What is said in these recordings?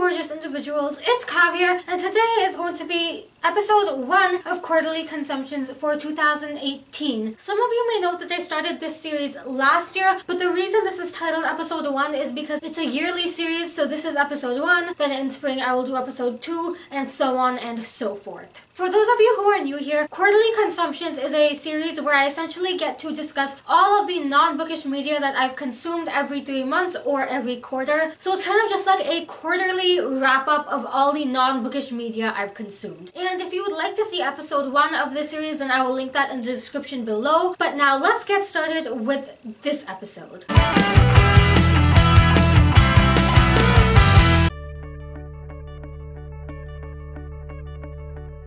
gorgeous individuals, it's Kav here, and today is going to be episode 1 of Quarterly Consumptions for 2018. Some of you may know that I started this series last year, but the reason this is titled episode 1 is because it's a yearly series, so this is episode 1, then in spring I will do episode 2, and so on and so forth. For those of you who are new here, Quarterly Consumptions is a series where I essentially get to discuss all of the non-bookish media that I've consumed every 3 months or every quarter. So it's kind of just like a quarterly wrap-up of all the non-bookish media I've consumed. And if you would like to see episode 1 of this series, then I will link that in the description below. But now let's get started with this episode.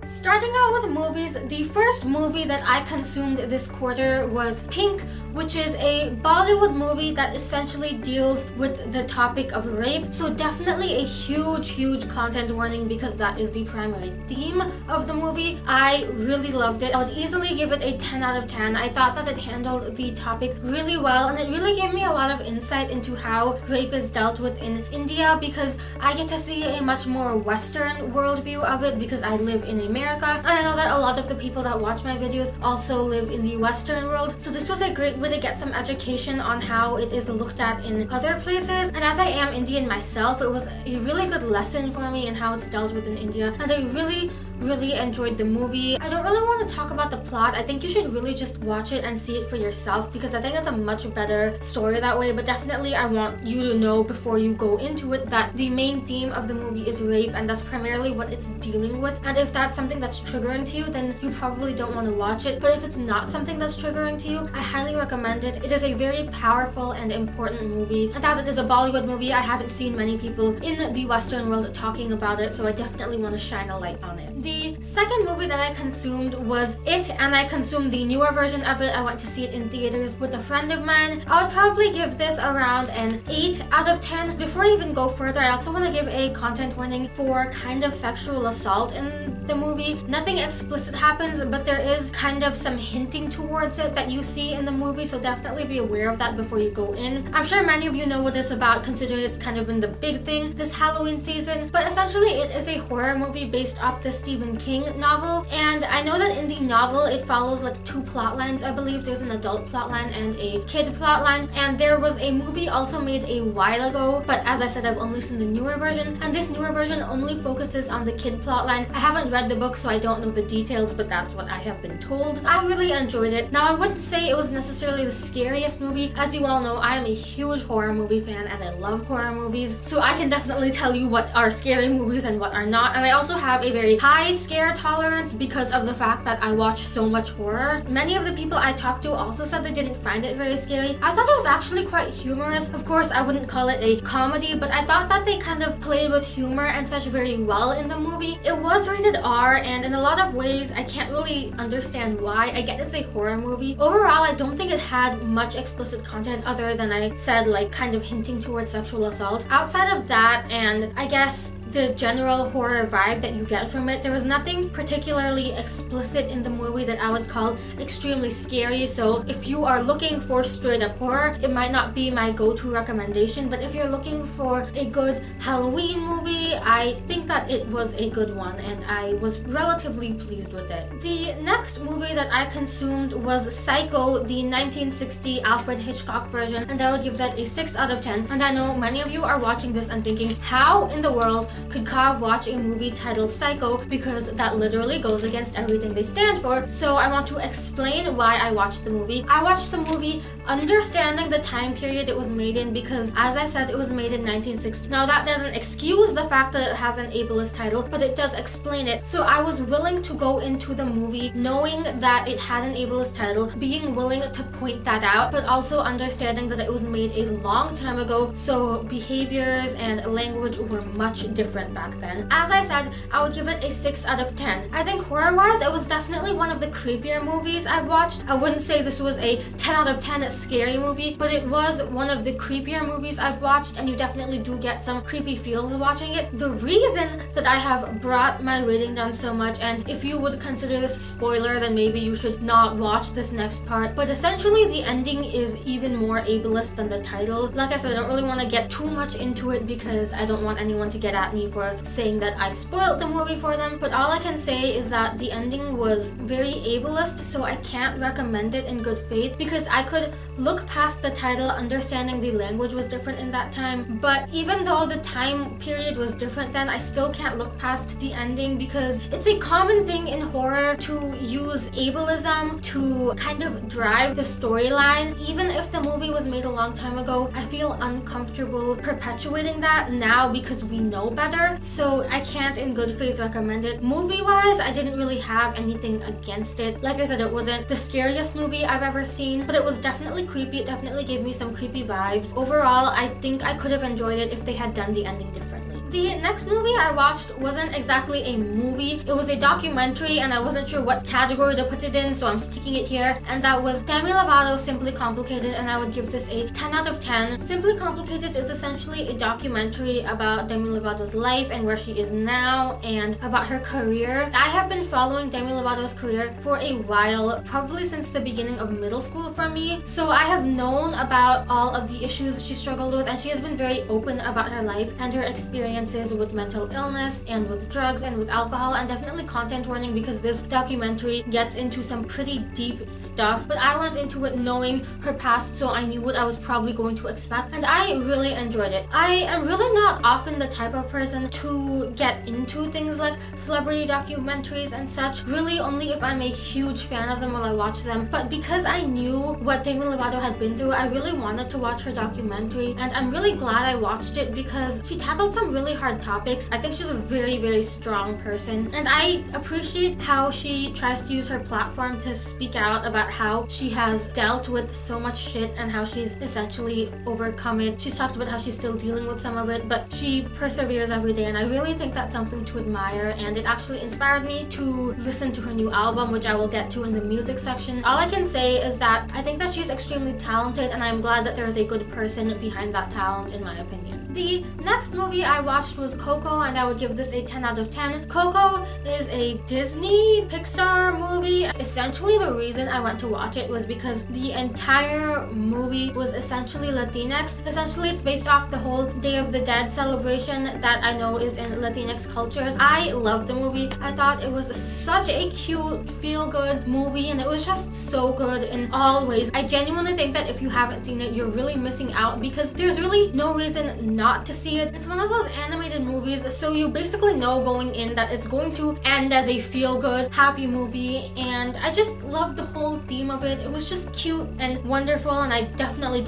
Starting out with movies, the first movie that I consumed this quarter was Pink, which is a Bollywood movie that essentially deals with the topic of rape. So definitely a huge content warning because that is the primary theme of the movie. I really loved it. I would easily give it a 10 out of 10. I thought that it handled the topic really well, and it really gave me a lot of insight into how rape is dealt with in India, because I get to see a much more Western worldview of it because I live in America. And I know that a lot of the people that watch my videos also live in the Western world, so this was a great way to get some education on how it is looked at in other places. And as I am Indian myself, it was a really good lesson for me in how it's dealt with in India, and I really enjoyed the movie. I don't really want to talk about the plot. I think you should really just watch it and see it for yourself, because I think it's a much better story that way. But definitely I want you to know before you go into it that the main theme of the movie is rape, and that's primarily what it's dealing with. And if that's something that's triggering to you, then you probably don't want to watch it. But if it's not something that's triggering to you, I highly recommend it. It is a very powerful and important movie, and as it is a Bollywood movie, I haven't seen many people in the Western world talking about it, so I definitely want to shine a light on it. The second movie that I consumed was It, and I consumed the newer version of it. I went to see it in theaters with a friend of mine. I would probably give this around an 8 out of 10. Before I even go further, I also want to give a content warning for kind of sexual assault in the movie. Nothing explicit happens, but there is kind of some hinting towards it that you see in the movie, so definitely be aware of that before you go in. I'm sure many of you know what it's about, considering it's kind of been the big thing this Halloween season, but essentially it is a horror movie based off the Stephen King novel. And I know that in the novel it follows like 2 plot lines. I believe there's an adult plot line and a kid plot line, and there was a movie also made a while ago, but as I said, I've only seen the newer version, and this newer version only focuses on the kid plot line. I haven't read the book, so I don't know the details, but that's what I have been told. I really enjoyed it. Now, I wouldn't say it was necessarily the scariest movie. As you all know, I am a huge horror movie fan, and I love horror movies, so I can definitely tell you what are scary movies and what are not. And I also have a very high scare tolerance because of the fact that I watch so much horror. Many of the people I talked to also said they didn't find it very scary. I thought it was actually quite humorous. Of course, I wouldn't call it a comedy, but I thought that they kind of played with humor and such very well in the movie. It was rated R, and in a lot of ways, I can't really understand why. I get it's a horror movie. Overall, I don't think it had much explicit content other than I said, like kind of hinting towards sexual assault. Outside of that, and I guess the general horror vibe that you get from it, there was nothing particularly explicit in the movie that I would call extremely scary. So if you are looking for straight up horror, it might not be my go-to recommendation, but if you're looking for a good Halloween movie, I think that it was a good one, and I was relatively pleased with it. The next movie that I consumed was Psycho, the 1960 Alfred Hitchcock version, and I would give that a 6 out of 10. And I know many of you are watching this and thinking, how in the world could Kav watch a movie titled Psycho, because that literally goes against everything they stand for. So I want to explain why I watched the movie. I watched the movie understanding the time period it was made in, because as I said, it was made in 1960. Now that doesn't excuse the fact that it has an ableist title, but it does explain it. So I was willing to go into the movie knowing that it had an ableist title, being willing to point that out, but also understanding that it was made a long time ago, so behaviors and language were much different back then. As I said, I would give it a 6 out of 10. I think horror-wise, it was definitely one of the creepier movies I've watched. I wouldn't say this was a 10 out of 10 scary movie, but it was one of the creepier movies I've watched, and you definitely do get some creepy feels watching it. The reason that I have brought my rating down so much, and if you would consider this a spoiler, then maybe you should not watch this next part, but essentially the ending is even more ableist than the title. Like I said, I don't really want to get too much into it because I don't want anyone to get at me me for saying that I spoiled the movie for them, but all I can say is that the ending was very ableist, so I can't recommend it in good faith because I could look past the title, understanding the language was different in that time. But even though the time period was different then, I still can't look past the ending because it's a common thing in horror to use ableism to kind of drive the storyline. Even if the movie was made a long time ago, I feel uncomfortable perpetuating that now because we know better, so I can't in good faith recommend it. Movie-wise, I didn't really have anything against it. Like I said, it wasn't the scariest movie I've ever seen, but it was definitely creepy. It definitely gave me some creepy vibes. Overall, I think I could have enjoyed it if they had done the ending differently. The next movie I watched wasn't exactly a movie. It was a documentary and I wasn't sure what category to put it in, so I'm sticking it here. And that was Demi Lovato's Simply Complicated, and I would give this a 10 out of 10. Simply Complicated is essentially a documentary about Demi Lovato's life and where she is now and about her career. I have been following Demi Lovato's career for a while, probably since the beginning of middle school for me. So I have known about all of the issues she struggled with, and she has been very open about her life and her experiences with mental illness and with drugs and with alcohol. And definitely content warning because this documentary gets into some pretty deep stuff, but I went into it knowing her past, so I knew what I was probably going to expect, and I really enjoyed it. I am really not often the type of person to get into things like celebrity documentaries and such, really only if I'm a huge fan of them while I watch them, but because I knew what Demi Lovato had been through, I really wanted to watch her documentary, and I'm really glad I watched it because she tackled some really hard topics. I think she's a very, very strong person, and I appreciate how she tries to use her platform to speak out about how she has dealt with so much shit and how she's essentially overcome it. She's talked about how she's still dealing with some of it, but she perseveres every day, and I really think that's something to admire, and it actually inspired me to listen to her new album, which I will get to in the music section. All I can say is that I think that she's extremely talented, and I'm glad that there is a good person behind that talent, in my opinion. The next movie I watched was Coco, and I would give this a 10 out of 10. Coco is a Disney Pixar movie. Essentially the reason I went to watch it was because the entire movie was essentially Latinx. Essentially it's based off the whole Day of the Dead celebration that I know is in Latinx cultures. I loved the movie. I thought it was such a cute, feel-good movie, and it was just so good in all ways. I genuinely think that if you haven't seen it, you're really missing out because there's really no reason not to see it. It's one of those animated movies, so you basically know going in that it's going to end as a feel-good, happy movie, and I just loved the whole theme of it. It was just cute and wonderful, and I definitely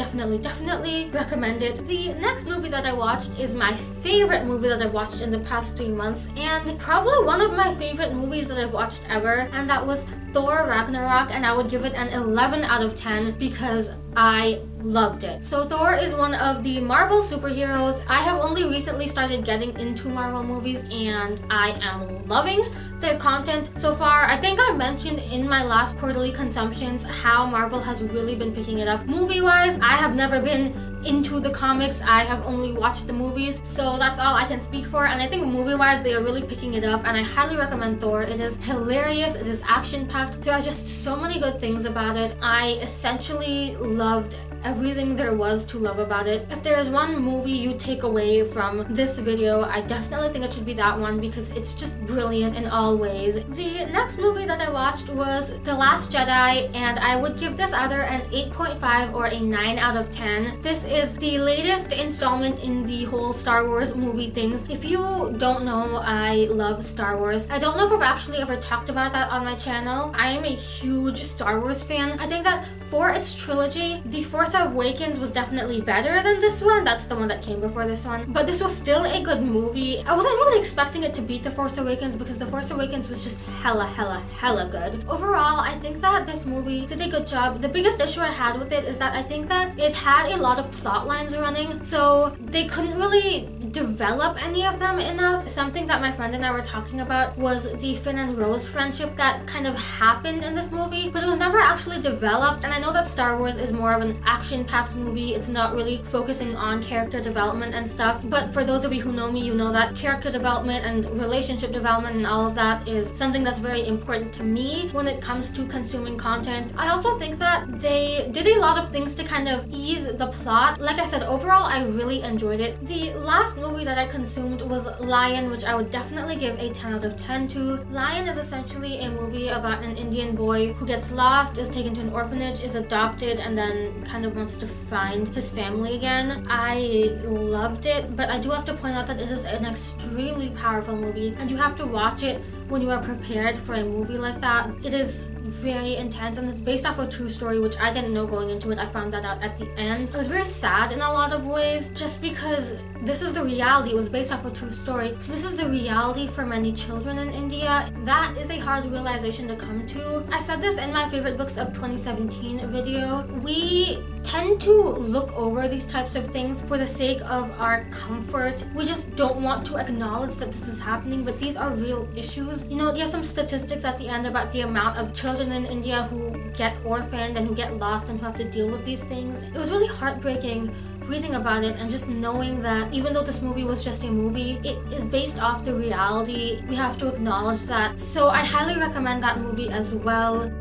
recommend it. The next movie that I watched is my favorite movie that I've watched in the past 3 months, and probably one of my favorite movies that I've watched ever, and that was Thor Ragnarok, and I would give it an 11 out of 10 because I loved it. So Thor is one of the Marvel superheroes. I have only recently started getting into Marvel movies, and I am loving their content so far. I think I mentioned in my last quarterly consumptions how Marvel has really been picking it up. Movie-wise, I have never been into the comics. I have only watched the movies, so that's all I can speak for, and I think movie-wise they are really picking it up, and I highly recommend Thor. It is hilarious, it is action-packed, there are just so many good things about it. I essentially loved everything there was to love about it. If there is one movie you take away from this video, I definitely think it should be that one because it's just brilliant in all ways. The next movie that I watched was The Last Jedi, and I would give this either an 8.5 or a 9 out of 10. This is the latest installment in the whole Star Wars movie things. If you don't know, I love Star Wars. I don't know if I've actually ever talked about that on my channel. I am a huge Star Wars fan. I think that for its trilogy, The Force Awakens was definitely better than this one. That's the one that came before this one. But this was still a good movie. I wasn't really expecting it to beat The Force Awakens because The Force Awakens was just hella good. Overall, I think that this movie did a good job. The biggest issue I had with it is that I think that it had a lot of plot lines running, so they couldn't really develop any of them enough. Something that my friend and I were talking about was the Finn and Rose friendship that kind of happened in this movie, but it was never actually developed. And I know that Star Wars is more of an action-packed movie. It's not really focusing on character development and stuff, but for those of you who know me, you know that character development and relationship development and all of that is something that's very important to me when it comes to consuming content. I also think that they did a lot of things to kind of ease the plot. Like I said, overall I really enjoyed it. The last movie that I consumed was Lion, which I would definitely give a 10 out of 10 to. Lion is essentially a movie about an Indian boy who gets lost, is taken to an orphanage, is adopted, and then kind of wants to find his family again. I loved it, but I do have to point out that it is an extremely powerful movie, and you have to watch it when you are prepared for a movie like that. It is very intense, and it's based off a true story, which I didn't know going into it. I found that out at the end. It was very sad in a lot of ways, just because this is the reality. It was based off a true story, so this is the reality for many children in India. That is a hard realization to come to. I said this in my favorite books of 2017 video. We tend to look over these types of things for the sake of our comfort. We just don't want to acknowledge that this is happening, but these are real issues. You know, there's some statistics at the end about the amount of children in India who get orphaned and who get lost and who have to deal with these things. It was really heartbreaking reading about it, and just knowing that even though this movie was just a movie, it is based off the reality. We have to acknowledge that. So I highly recommend that movie as well.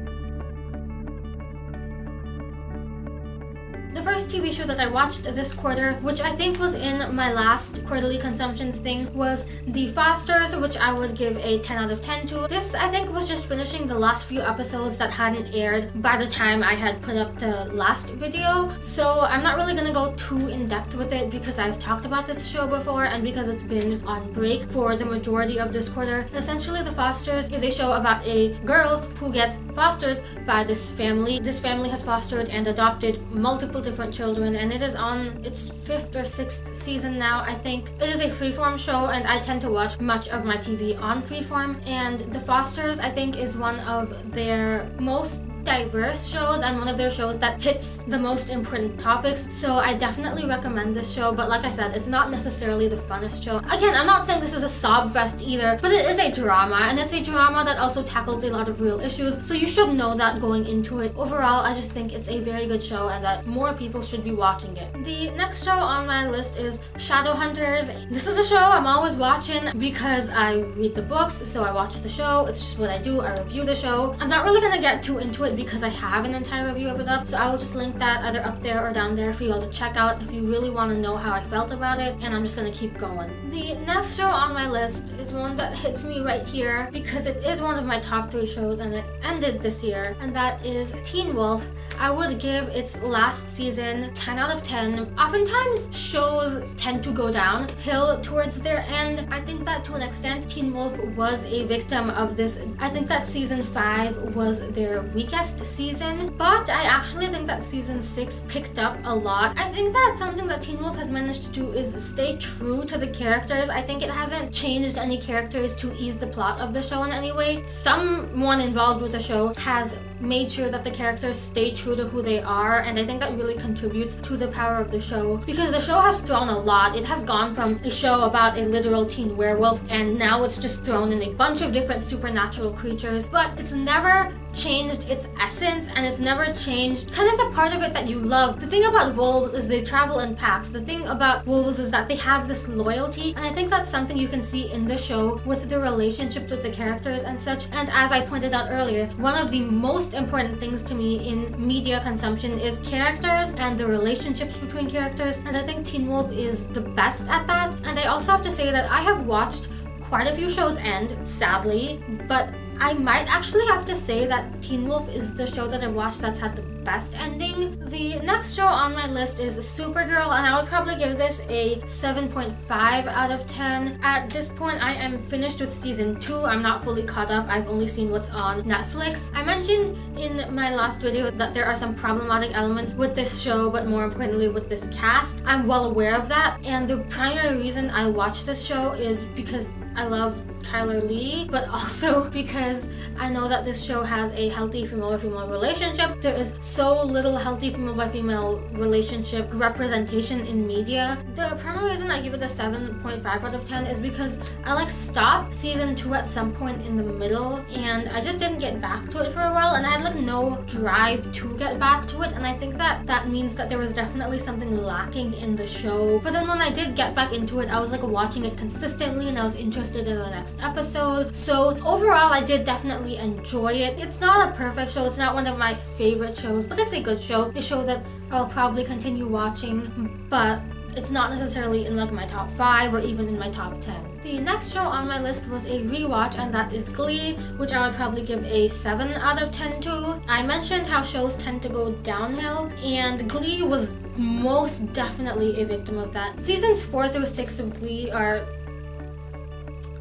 The first TV show that I watched this quarter, which I think was in my last quarterly consumptions thing, was The Fosters, which I would give a 10 out of 10 to. This, I think, was just finishing the last few episodes that hadn't aired by the time I had put up the last video. So I'm not really gonna go too in depth with it because I've talked about this show before and because it's been on break for the majority of this quarter. Essentially, The Fosters is a show about a girl who gets fostered by this family. This family has fostered and adopted multiple different children, and it is on its 5th or 6th season now, I think. It is a freeform show, and I tend to watch much of my TV on freeform, and The Fosters, I think, is one of their most diverse shows and one of their shows that hits the most important topics. So I definitely recommend this show, but like I said, it's not necessarily the funnest show. Again, I'm not saying this is a sob fest either, but it is a drama, and it's a drama that also tackles a lot of real issues, so you should know that going into it. Overall, I just think it's a very good show and that more people should be watching it. The next show on my list is Shadowhunters. This is a show I'm always watching because I read the books, so I watch the show. It's just what I do. I review the show. I'm not really gonna get too into it because I have an entire review of it up, so I will just link that either up there or down there for you all to check out if you really want to know how I felt about it, and I'm just gonna keep going. The next show on my list is one that hits me right here because it is one of my top 3 shows and it ended this year, and that is Teen Wolf. I would give its last season 10 out of 10. Oftentimes shows tend to go downhill towards their end. I think that to an extent Teen Wolf was a victim of this. I think that season 5 was their weakest season, but I actually think that season 6 picked up a lot. I think that something that Teen Wolf has managed to do is stay true to the characters. I think it hasn't changed any characters to ease the plot of the show in any way. Someone involved with the show has made sure that the characters stay true to who they are, and I think that really contributes to the power of the show, because the show has thrown a lot. It has gone from a show about a literal teen werewolf, and now it's just thrown in a bunch of different supernatural creatures, but it's never changed its essence, and it's never changed kind of the part of it that you love. The thing about wolves is they travel in packs. The thing about wolves is that they have this loyalty, and I think that's something you can see in the show with the relationships with the characters and such. And as I pointed out earlier, one of the most important things to me in media consumption is characters and the relationships between characters, and I think Teen Wolf is the best at that. And I also have to say that I have watched quite a few shows end, sadly, but I might actually have to say that Teen Wolf is the show that I've watched that's had the best ending. The next show on my list is Supergirl, and I would probably give this a 7.5 out of 10. At this point, I am finished with season 2. I'm not fully caught up. I've only seen what's on Netflix. I mentioned in my last video that there are some problematic elements with this show, but more importantly with this cast. I'm well aware of that, and the primary reason I watch this show is because I love Tyler Lee, but also because I know that this show has a healthy female-by-female relationship. There is so little healthy female-by-female relationship representation in media. The primary reason I give it a 7.5 out of 10 is because I stopped season 2 at some point in the middle, and I just didn't get back to it for a while, and I had no drive to get back to it, and I think that means that there was definitely something lacking in the show. But then when I did get back into it, I was watching it consistently, and I was interested in the next episode. So overall, I did definitely enjoy it. It's not a perfect show. It's not one of my favorite shows, but it's a good show. A show that I'll probably continue watching, but it's not necessarily in like my top 5 or even in my top 10. The next show on my list was a rewatch, and that is Glee, which I would probably give a 7 out of 10 to. I mentioned how shows tend to go downhill, and Glee was most definitely a victim of that. Seasons 4 through 6 of Glee are...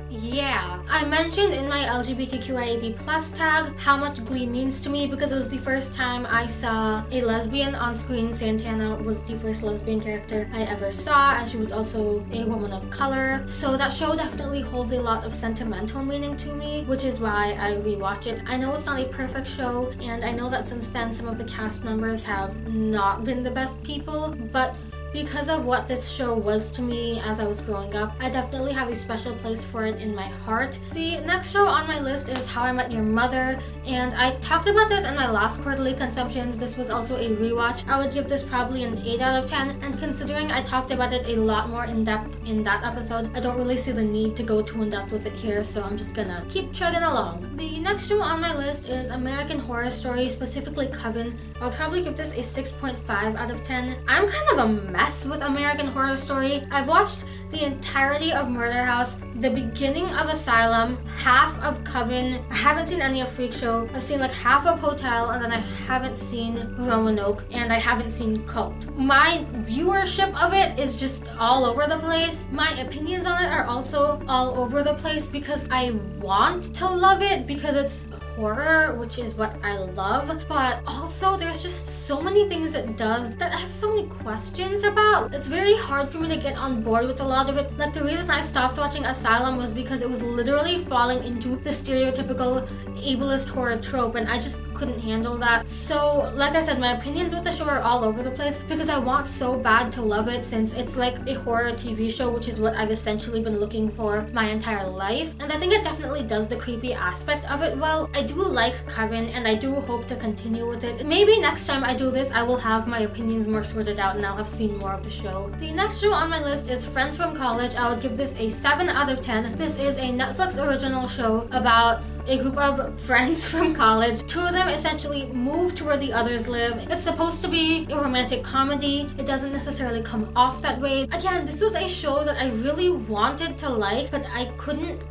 yeah. I mentioned in my LGBTQIAP+ tag how much Glee means to me because it was the first time I saw a lesbian on screen. Santana was the first lesbian character I ever saw, and she was also a woman of color. So that show definitely holds a lot of sentimental meaning to me, which is why I rewatch it. I know it's not a perfect show, and I know that since then some of the cast members have not been the best people, but because of what this show was to me as I was growing up, I definitely have a special place for it in my heart. The next show on my list is How I Met Your Mother, and I talked about this in my last quarterly consumptions. This was also a rewatch. I would give this probably an 8 out of 10, and considering I talked about it a lot more in depth in that episode, I don't really see the need to go too in depth with it here, so I'm just gonna keep chugging along. The next show on my list is American Horror Story, specifically Coven. I would probably give this a 6.5 out of 10. I'm kind of a mess with American Horror Story. I've watched the entirety of Murder House, the beginning of Asylum, half of Coven. I haven't seen any of Freak Show. I've seen like half of Hotel, and then I haven't seen Roanoke, and I haven't seen Cult. My viewership of it is just all over the place. My opinions on it are also all over the place because I want to love it because it's horror, which is what I love, but also there's just so many things it does that I have so many questions about. It's very hard for me to get on board with a lot of it. Like, the reason I stopped watching Asylum was because it was literally falling into the stereotypical ableist horror trope, and I just couldn't handle that. So like I said, my opinions with the show are all over the place because I want so bad to love it, since it's like a horror TV show, which is what I've essentially been looking for my entire life, and I think it definitely does the creepy aspect of it well. I do like Coven, and I do hope to continue with it. Maybe next time I do this, I will have my opinions more sorted out and I'll have seen more of the show. The next show on my list is Friends from College. I would give this a 7 out of 10. This is a Netflix original show about a group of friends from college. 2 of them essentially move to where the others live. It's supposed to be a romantic comedy. It doesn't necessarily come off that way. Again, this was a show that I really wanted to like, but I couldn't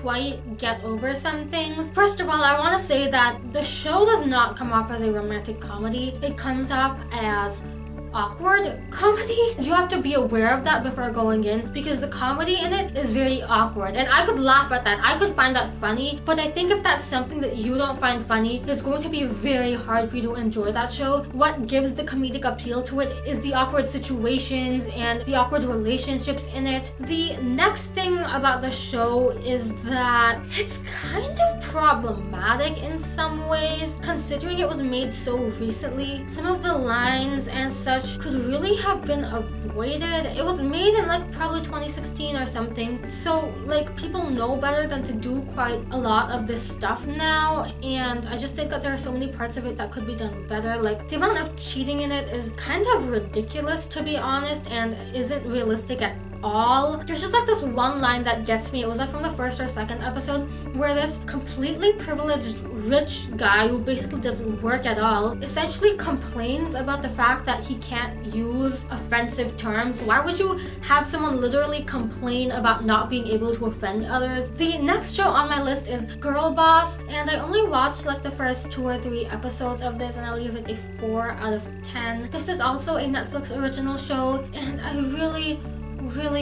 quite get over some things. First of all, I want to say that the show does not come off as a romantic comedy. It comes off as awkward comedy. You have to be aware of that before going in, because the comedy in it is very awkward, and I could laugh at that. I could find that funny, but I think if that's something that you don't find funny, it's going to be very hard for you to enjoy that show. What gives the comedic appeal to it is the awkward situations and the awkward relationships in it. The next thing about the show is that it's kind of problematic in some ways, considering it was made so recently. Some of the lines and such could really have been avoided. It was made in like probably 2016 or something, so like people know better than to do quite a lot of this stuff now, and I just think that there are so many parts of it that could be done better. Like, the amount of cheating in it is kind of ridiculous, to be honest, and isn't realistic at all. There's just like this one line that gets me. It was like from the first or second episode, where this completely privileged rich guy who basically doesn't work at all essentially complains about the fact that he can't use offensive terms. Why would you have someone literally complain about not being able to offend others? The next show on my list is Girl Boss, and I only watched like the first 2 or 3 episodes of this, and I'll give it a 4 out of 10. This is also a Netflix original show, and I really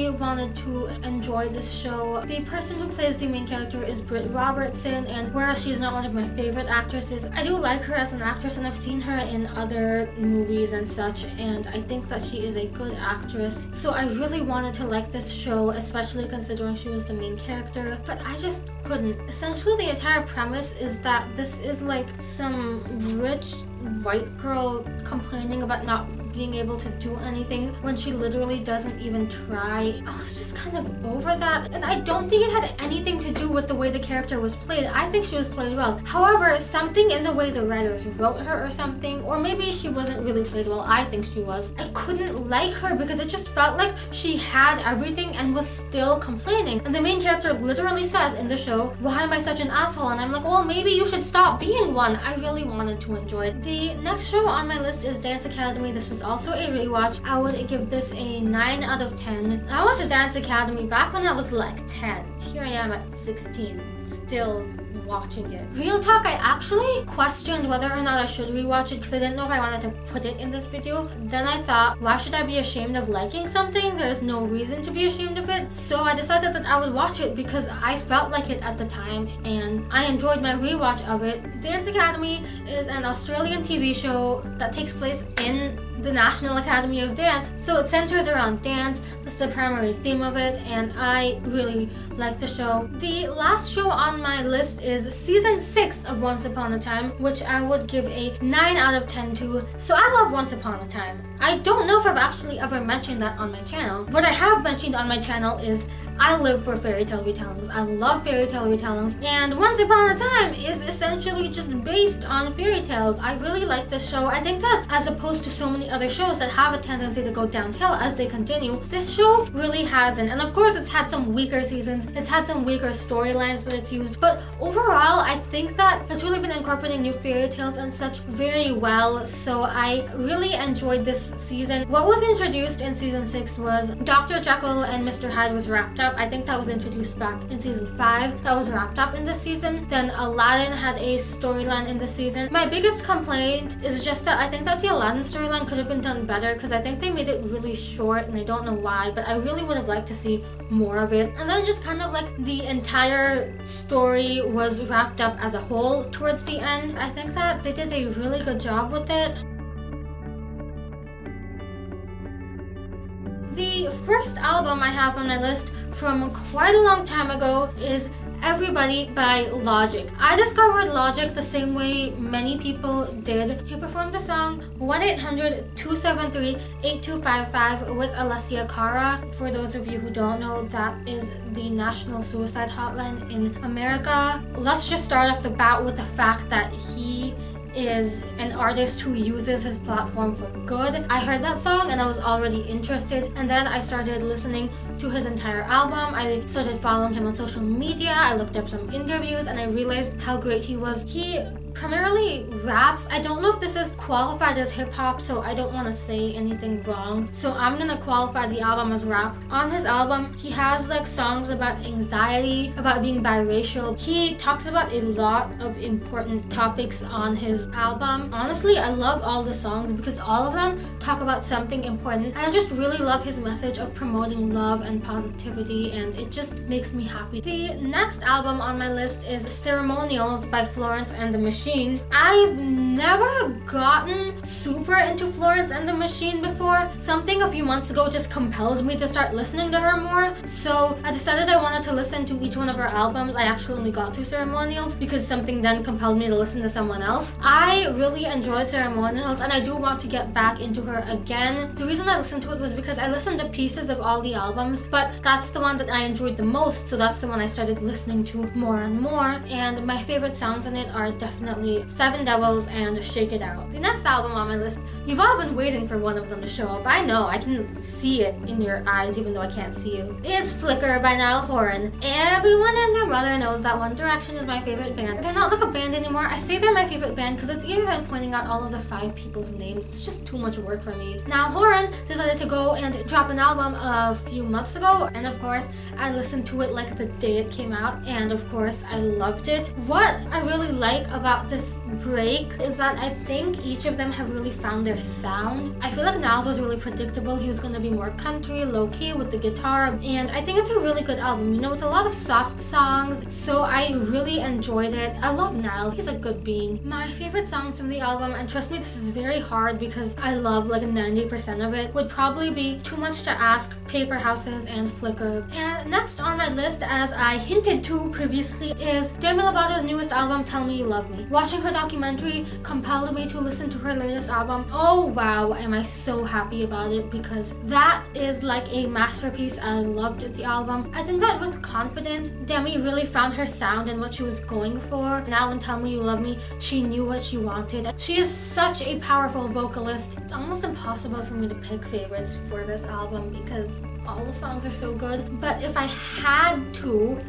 wanted to enjoy this show. The person who plays the main character is Britt Robertson, and whereas she's not one of my favorite actresses, I do like her as an actress, and I've seen her in other movies and such, and I think that she is a good actress. So I really wanted to like this show, especially considering she was the main character, but I just couldn't. Essentially, the entire premise is that this is like some rich white girl complaining about not being able to do anything when she literally doesn't even try. I was just kind of over that, and I don't think it had anything to do with the way the character was played. I think she was played well. However, something in the way the writers wrote her or something, or maybe she wasn't really played well, I think she was. I couldn't like her because it just felt like she had everything and was still complaining. And the main character literally says in the show, "Why am I such an asshole?" And I'm like, well, maybe you should stop being one. I really wanted to enjoy it. The next show on my list is Dance Academy. This was also a rewatch. I would give this a 9 out of 10. I watched Dance Academy back when I was like 10. Here I am at 16, still watching it. Real talk, I actually questioned whether or not I should rewatch it because I didn't know if I wanted to put it in this video. Then I thought, why should I be ashamed of liking something? There's no reason to be ashamed of it. So I decided that I would watch it because I felt like it at the time and I enjoyed my rewatch of it. Dance Academy is an Australian TV show that takes place in the National Academy of Dance, so it centers around dance. That's the primary theme of it, and I really like the show. The last show on my list is season 6 of Once Upon a Time, which I would give a 9 out of 10 to. So I love Once Upon a Time. I don't know if I've actually ever mentioned that on my channel. What I have mentioned on my channel is I live for fairy tale retellings. I love fairy tale retellings, and Once Upon a Time is essentially just based on fairy tales. I really like this show. I think that as opposed to so many other shows that have a tendency to go downhill as they continue, this show really hasn't. And of course, it's had some weaker seasons, it's had some weaker storylines that it's used, but overall, I think that it's really been incorporating new fairy tales and such very well. So I really enjoyed this season. What was introduced in season 6 was Dr. Jekyll and Mr. Hyde was wrapped up. I think that was introduced back in season 5. That was wrapped up in this season. Then Aladdin had a storyline in this season. My biggest complaint is just that I think that the Aladdin storyline could have been done better because I think they made it really short and I don't know why, but I really would have liked to see more of it. And then just kind of like the entire story was wrapped up as a whole towards the end. I think that they did a really good job with it. The first album I have on my list from quite a long time ago is Everybody by Logic. I discovered Logic the same way many people did. He performed the song 1-800-273-8255 with Alessia Cara. For those of you who don't know, that is the National Suicide Hotline in America. Let's just start off the bat with the fact that he is an artist who uses his platform for good. I heard that song and I was already interested, and then I started listening to his entire album. I started following him on social media. I looked up some interviews and I realized how great he was. He primarily raps. I don't know if this is qualified as hip-hop, so I don't want to say anything wrong, so I'm gonna qualify the album as rap. On his album, he has like songs about anxiety, about being biracial. He talks about a lot of important topics on his album. Honestly, I love all the songs because all of them talk about something important, and I just really love his message of promoting love and positivity, and it just makes me happy. The next album on my list is Ceremonials by Florence and the Machine. I've never gotten super into Florence and the Machine before. Something a few months ago just compelled me to start listening to her more, so I decided I wanted to listen to each one of her albums. I actually only got to Ceremonials because something then compelled me to listen to someone else. I really enjoyed Ceremonials and I do want to get back into her again. The reason I listened to it was because I listened to pieces of all the albums, but that's the one that I enjoyed the most, so that's the one I started listening to more and more, and my favorite songs in it are definitely Seven Devils and Shake It Out. The next album on my list, you've all been waiting for one of them to show up. I know, I can see it in your eyes even though I can't see you. Is Flicker by Niall Horan. Everyone and their mother knows that One Direction is my favorite band. They're not like a band anymore. I say they're my favorite band because it's easier than pointing out all of the 5 people's names. It's just too much work for me. Niall Horan decided to go and drop an album a few months ago, and of course I listened to it like the day it came out, and of course I loved it. What I really like about this break is that I think each of them have really found their sound. I feel like Niall's was really predictable. He was going to be more country, low-key with the guitar, and I think it's a really good album. You know, it's a lot of soft songs, so I really enjoyed it. I love Niall. He's a good being. My favorite songs from the album, and trust me, this is very hard because I love like 90% of it, would probably be Too Much to Ask, Paper Houses, and Flicker. And next on my list, as I hinted to previously, is Demi Lovato's newest album, Tell Me You Love Me. Watching her documentary compelled me to listen to her latest album. Oh wow, am I so happy about it because that is like a masterpiece. I loved the album. I think that with Confident, Demi really found her sound and what she was going for. Now in Tell Me You Love Me, she knew what she wanted. She is such a powerful vocalist. It's almost impossible for me to pick favorites for this album because all the songs are so good. But if I had to,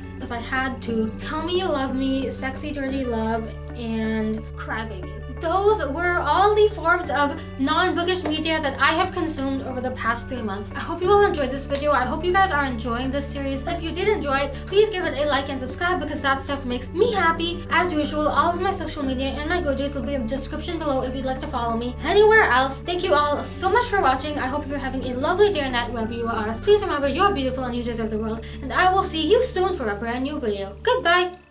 Tell Me You Love Me, Sexy Dirty Love, and Crybaby. those were all the forms of non-bookish media that I have consumed over the past 3 months. I hope you all enjoyed this video. I hope you guys are enjoying this series. If you did enjoy it, please give it a like and subscribe because that stuff makes me happy. As usual, all of my social media and my Goodreads will be in the description below if you'd like to follow me anywhere else. Thank you all so much for watching. I hope you're having a lovely day or night wherever you are. Please remember, you're beautiful and you deserve the world. And I will see you soon for a brand new video. Goodbye!